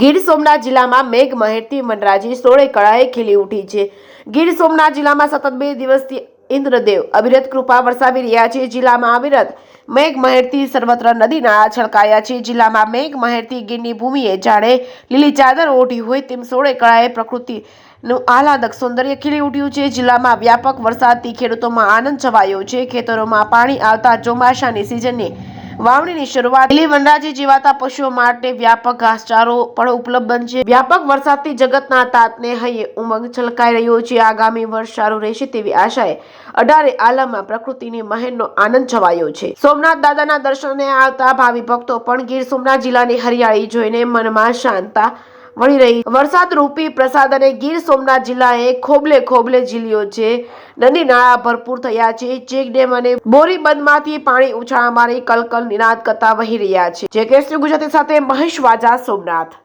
ગીર સોમનાથ જિલ્લામાં મેઘ મહેરથી વનરાજી સોળે કળાએ ખીલી ઉઠી છે। ગીર સોમનાથ જિલ્લામાં સતત 2 દિવસથી ઇન્દ્રદેવ અવિરત કૃપા વરસાવી રહ્યા છે। જિલ્લામાં અવિરત મેઘ મહેરથી સર્વત્ર નદી નાળા છલકાયા છે। જિલ્લામાં મેઘ મહેરથી ગીરની ભૂમિએ જાણે લીલી ચાદર ઓઢી હોય તેમ સોળે કળાએ પ્રકૃતિનું આહલાદક સૌંદર્ય ખીલી ઉઠ્યું છે। જિલ્લામાં વ્યાપક વરસાદથી ખેડૂતોમાં આનંદ છવાયો છે। ખેતરોમાં પાણી આવતા ચોમાસાની સિઝનની વાવણીની શરૂઆત। લીલી વનરાજી જીવાતા પશુઓ માટે વ્યાપક ઘાસચારો પણ ઉપલબ્ધ બનશે। વ્યાપક વરસાદથી જગતના તાતને હૈયે ઉમંગ છલકાઈ રહ્યો છે। આગામી વર્ષ સારું રહેશે તેવી આશાએ 18 આલમમાં પ્રકૃતિની મહેરનો આનંદ છવાયો છે। સોમનાથ દાદાના દર્શને આવતા ભાવિ ભક્તો પણ ગીર સોમનાથ જિલ્લાની હરિયાળી જોઈને મનમાં શાંતતા વળી રહી। વરસાદ રૂપી પ્રસાદ અને ગીર સોમનાથ જિલ્લાએ ખોબલે ખોબલે ઝીલ્યો છે। નદી નાળા ભરપૂર થયા છે। ચેક ડેમ અને બોરી બંધમાંથી પાણી ઉછાળા મારી કલકલ નિનાદ કરતા વહી રહ્યા છે। જે કેસરી ગુજરાતી સાથે મહેશ વાજા, સોમનાથ।